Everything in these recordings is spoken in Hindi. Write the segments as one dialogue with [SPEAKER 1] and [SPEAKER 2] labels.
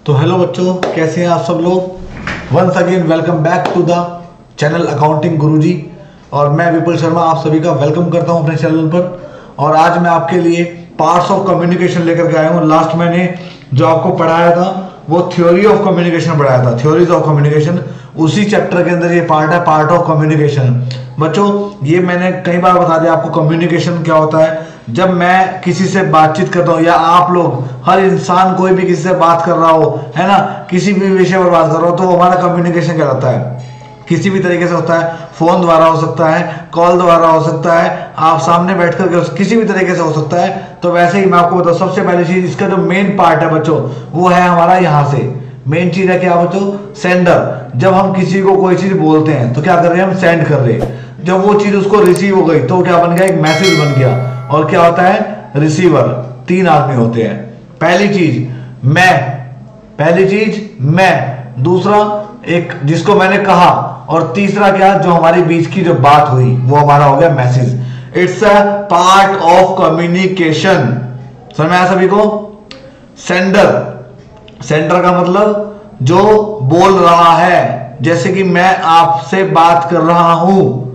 [SPEAKER 1] तो हेलो बच्चों, कैसे हैं आप सब लोग। Once again welcome back to the channel accounting Guruji. और मैं विपुल शर्मा आप सभी का वेलकम करता हूं अपने चैनल पर। और आज मैं आपके लिए पार्ट्स ऑफ कम्युनिकेशन लेकर के आया हूं। लास्ट मैंने जो आपको पढ़ाया था वो थ्योरी ऑफ कम्युनिकेशन पढ़ाया था, थ्योरीज ऑफ कम्युनिकेशन। उसी चैप्टर के अंदर ये पार्ट है, पार्ट ऑफ कम्युनिकेशन। बच्चों, ये मैंने कई बार बता दिया आपको कम्युनिकेशन क्या होता है। जब मैं किसी से बातचीत करता हूँ या आप लोग, हर इंसान कोई भी किसी से बात कर रहा हो, है ना, किसी भी विषय पर बात कर रहा हो, तो हमारा कम्युनिकेशन क्या होता है, किसी भी तरीके से होता है। फोन द्वारा हो सकता है, कॉल द्वारा हो सकता है, आप सामने बैठ कर किसी भी तरीके से हो सकता है। तो वैसे ही मैं आपको बताऊं, सबसे पहली चीज, इसका जो मेन पार्ट है बच्चों वो है हमारा यहाँ से मेन चीज है क्या बच्चों, सेंडर। जब हम किसी को कोई चीज बोलते हैं तो क्या कर रहे हैं, हम सेंड कर रहे हैं। जब वो चीज उसको रिसीव हो गई तो क्या बन गया, एक मैसेज बन गया। और क्या होता है, रिसीवर। तीन आदमी होते हैं। पहली चीज मैं, दूसरा एक जिसको मैंने कहा, और तीसरा क्या, जो हमारे बीच की जो बात हुई वो हमारा हो गया message. It's a part of communication. समझ में आया सभी को। सेंडर का मतलब जो बोल रहा है, जैसे कि मैं आपसे बात कर रहा हूं।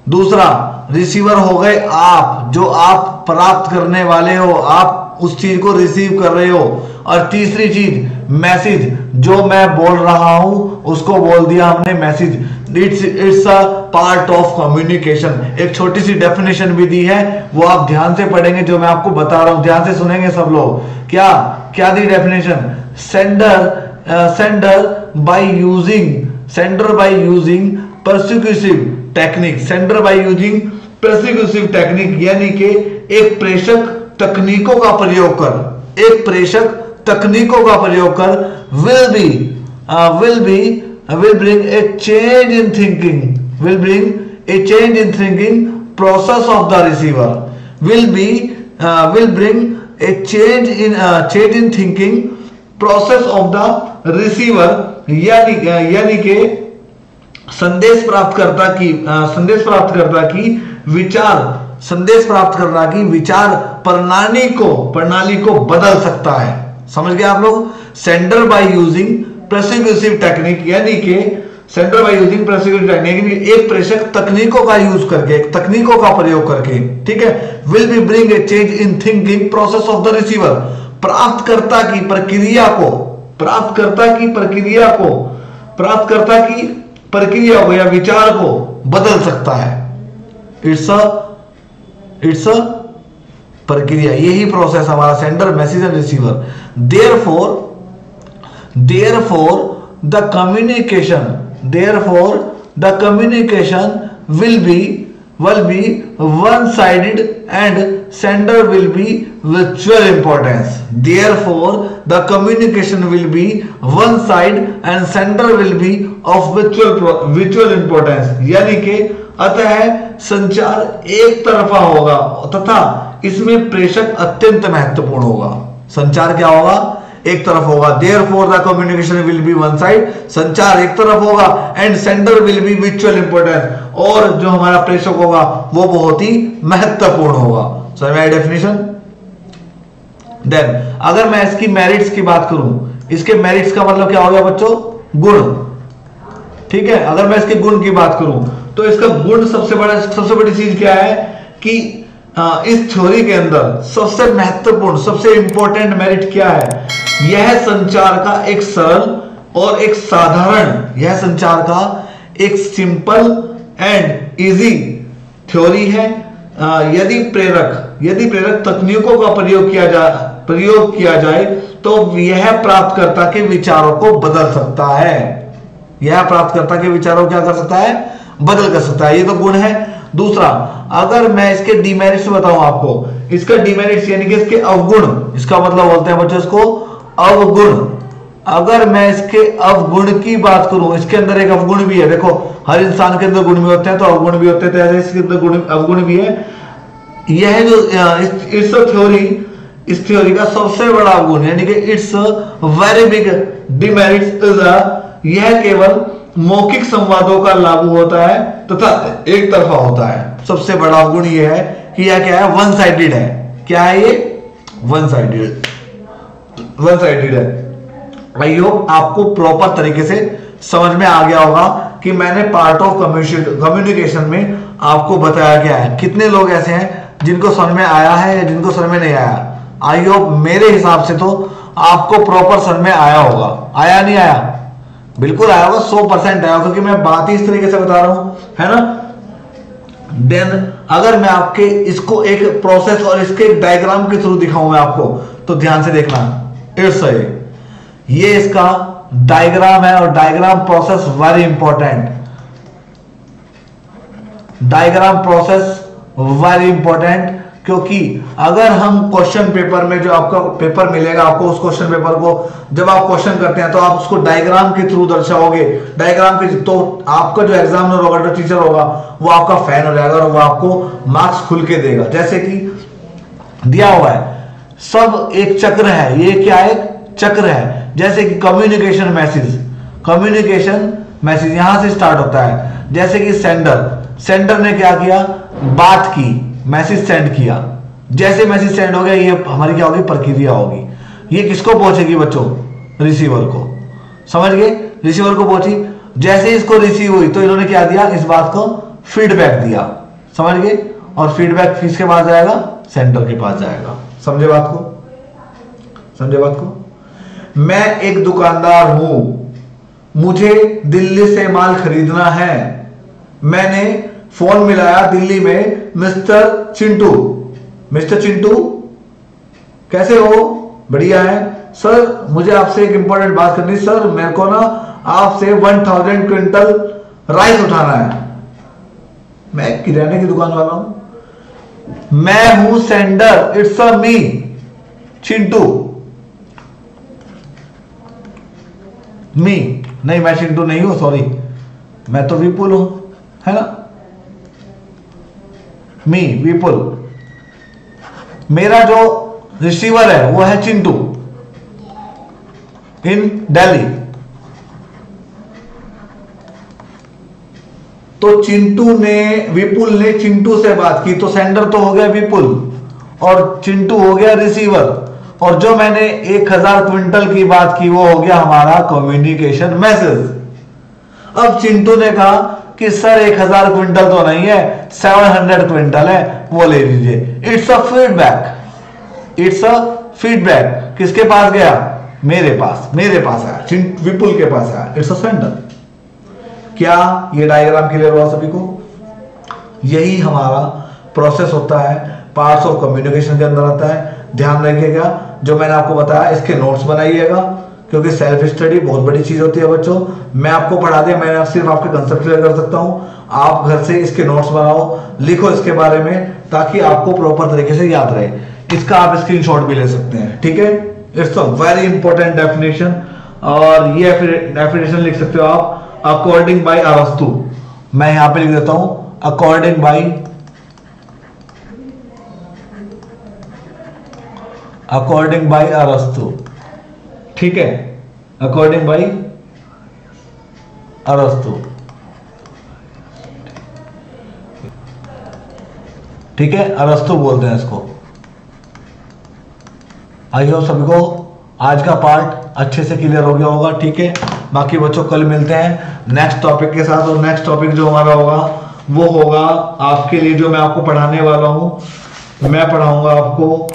[SPEAKER 1] दूसरा रिसीवर हो गए आप, जो आप प्राप्त करने वाले हो, आप उस चीज को रिसीव कर रहे हो। और तीसरी चीज मैसेज, जो मैं बोल रहा हूं उसको बोल दिया हमने message. It's a part of communication. एक छोटी सी डेफिनेशन भी दी है, वो आप ध्यान से पढ़ेंगे जो मैं आपको बता रहा हूं, ध्यान से सुनेंगे सब लोग। क्या the definition, sender by using persuasive technique, यानी कि एक प्रेषक तकनीकों का प्रयोग कर will bring a change in thinking process of the receiver. Will bring a change in thinking process of the receiver, यानी कि संदेश प्राप्तकर्ता की विचार प्रणाली को बदल सकता है। समझ गए आप लोग। सेंडर बाय यूजिंग प्रोसिक्यूसिव टेक्निक, यानी कि एक प्रेषक तकनीकों का प्रयोग करके, ठीक है, will be bring a change in thinking process of the receiver. प्राप्तकर्ता की प्रक्रिया को या विचार को बदल सकता है। इट्स अ प्रक्रिया, यही प्रोसेस हमारा sender, message and receiver. Therefore the communication will be one-sided and sender will be virtual importance. Therefore the communication will be one-sided and sender will be of virtual importance. यानी कि अतः संचार एक तरफा होगा तथा इसमें प्रेषक अत्यंत महत्वपूर्ण होगा। संचार क्या होगा, एक तरफ होगा। Therefore the communication will be one side, संचार एक तरफ होगा, and sender will be mutual important, और जो हमारा प्रेषक होगा वो बहुत ही महत्वपूर्ण होगा। समझ में आई डेफिनेशन। देन अगर मैं इसकी मेरिट्स की बात करूं, इसके मेरिट्स का मतलब क्या हो गया बच्चों, गुण। ठीक है, अगर मैं इसके गुण की बात करूं तो इसका गुण सबसे बड़ी चीज क्या है कि इस थ्योरी के अंदर सबसे महत्वपूर्ण, सबसे इंपॉर्टेंट मेरिट क्या है, यह संचार का एक सरल और एक साधारण, यह संचार का एक सिंपल एंड इजी थ्योरी है। यदि प्रेरक तकनीकों का प्रयोग किया जाए तो यह प्राप्तकर्ता के विचारों को बदल सकता है। यह प्राप्तकर्ता के विचारों क्या कर सकता है, बदल कर सकता है। ये तो गुण है। दूसरा, अगर मैं इसके डिमेरिट्स बताऊं आपको, इसका डिमेरिट्स यानी कि इसके अवगुण, इसका मतलब बोलते हैं बच्चों इसको अवगुण। अगर मैं इसके अवगुण की बात करूं, इसके अंदर एक अवगुण भी है। देखो, हर इंसान के अंदर गुण भी होते हैं तो अवगुण भी होते हैं, तो इसके अंदर अवगुण भी है। यह जो इस थ्योरी का सबसे बड़ा अवगुण, यानी कि it's very big demerits is यह केवल मौखिक संवादों का लागू होता है तथा एक तरफा होता है। सबसे बड़ा अवगुण यह है कि यह क्या है, वन साइडेड है। क्या है ये, वन साइडेड है। आई होप आपको प्रॉपर तरीके से समझ में आ गया होगा कि मैंने पार्ट ऑफ कम्युनिकेशन में आपको बताया क्या है। कितने लोग ऐसे हैं जिनको समझ में आया है या जिनको समझ में नहीं आया? आई होप मेरे हिसाब से तो आपको प्रॉपर समझ में आया होगा। आया नहीं आया? बिल्कुल आया होगा, 100% आया, क्योंकि मैं बात ही इस तरीके से बता रहा हूं, है ना। देन अगर मैं आपके इसको एक प्रोसेस और इसके एक डायग्राम के थ्रू दिखाऊं मैं आपको, तो ध्यान से देखना। इट्स ये इसका डायग्राम है और diagram process very important. Diagram process very important, क्योंकि अगर हम क्वेश्चन पेपर में जो आपका पेपर मिलेगा आपको, उस क्वेश्चन पेपर को जब आप क्वेश्चन करते हैं तो आप उसको डायग्राम के थ्रू दर्शाओगे। डायग्राम के तो आपका जो एग्जामिनर होगा, जो टीचर होगा, वो आपका फैन हो जाएगा और वो आपको मार्क्स खुल के देगा। जैसे कि दिया हुआ है, सब एक चक्र है। ये क्या है? चक्र है। जैसे कि कम्युनिकेशन मैसेज यहां से स्टार्ट होता है। जैसे कि सेंडर ने क्या किया? बात की, मैसेज सेंड किया। जैसे मैसेज सेंड हो गया, ये हमारी क्या होगी? प्रक्रिया होगी। ये किसको पहुंचेगी बच्चों? रिसीवर को। समझ गए? रिसीवर को पहुंची। जैसे इसको रिसीव हुई तो इन्होंने क्या दिया? इस बात को फीडबैक दिया। समझ गए? और फीडबैक किसके पास जाएगा? सेंटर के पास जाएगा। समझे बात को? मैं एक दुकानदार हूं, मुझे दिल्ली से माल खरीदना है। मैंने फोन मिलाया दिल्ली में मिस्टर चिंटू कैसे हो? बढ़िया है सर, मुझे आपसे एक इंपॉर्टेंट बात करनी। सर मेरे को ना आपसे 1000 क्विंटल राइस उठाना है। मैं किराने की दुकान वाला हूं, मैं हूं सेंडर, इट्स अ मी चिंटू। नहीं, मैं चिंटू नहीं हूं, सॉरी, मैं तो विपुल हूं, है ना। विपुल। मेरा जो रिसीवर है वो है चिंटू इन दिल्ली। तो विपुल ने चिंटू से बात की, तो सेंडर तो हो गया विपुल और चिंटू हो गया रिसीवर। और जो मैंने 1000 क्विंटल की बात की वो हो गया हमारा कम्युनिकेशन मैसेज। अब चिंटू ने कहा कि सर 1000 क्विंटल तो नहीं है, 700 क्विंटल है, वो ले लीजिए। It's a feedback. किसके पास गया? मेरे पास आया, विपुल के पास आया। It's a sender. क्या ये डायग्राम क्लियर हुआ सभी को? यही हमारा प्रोसेस होता है, पार्ट्स ऑफ कम्युनिकेशन के अंदर आता है। ध्यान रखिएगा, जो मैंने आपको बताया इसके नोट्स बनाइएगा, क्योंकि सेल्फ स्टडी बहुत बड़ी चीज होती है बच्चों। मैं आपको पढ़ा दिया, मैं सिर्फ आपके कंसेप्ट क्लियर कर सकता हूं। आप घर से इसके नोट्स बनाओ, लिखो इसके बारे में, ताकि आपको प्रॉपर तरीके से याद रहे। इसका आप स्क्रीनशॉट भी ले सकते हैं, ठीक है। It's a very important definition, और ये डेफिनेशन लिख सकते हो आप अकॉर्डिंग बाय अरस्तु। मैं यहां पे लिख देता हूं अकॉर्डिंग बाय अरस्तु, ठीक है। अकॉर्डिंग बाय अरस्तु, ठीक है, अरस्तु बोलते हैं इसको। आई होप सभी को आज का पार्ट अच्छे से क्लियर हो गया होगा, ठीक है। बाकी बच्चों कल मिलते हैं नेक्स्ट टॉपिक के साथ, और नेक्स्ट टॉपिक जो हमारा होगा वो होगा आपके लिए, जो मैं आपको पढ़ाने वाला हूं, मैं पढ़ाऊंगा आपको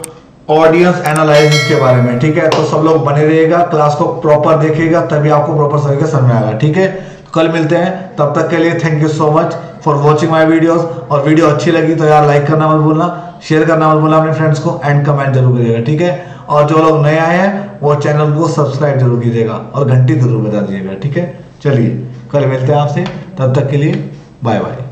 [SPEAKER 1] ऑडियंस एनालिसिस के बारे में, ठीक है। तो सब लोग बने रहिएगा, क्लास को प्रॉपर देखिएगा, तभी आपको प्रॉपर तरीके से समझ में आएगा, ठीक है। कल मिलते हैं, तब तक के लिए thank you so much for watching my videos. और वीडियो अच्छी लगी तो यार लाइक करना मत भूलना, शेयर करना मत भूलना अपने फ्रेंड्स को, एंड कमेंट जरूर करिएगा, ठीक है। और जो लोग नए आए हैं वो चैनल को सब्सक्राइब जरूर कीजिएगा और घंटी जरूर बजा दीजिएगा, ठीक है। चलिए कल मिलते हैं आपसे, तब तक के लिए बाय बाय।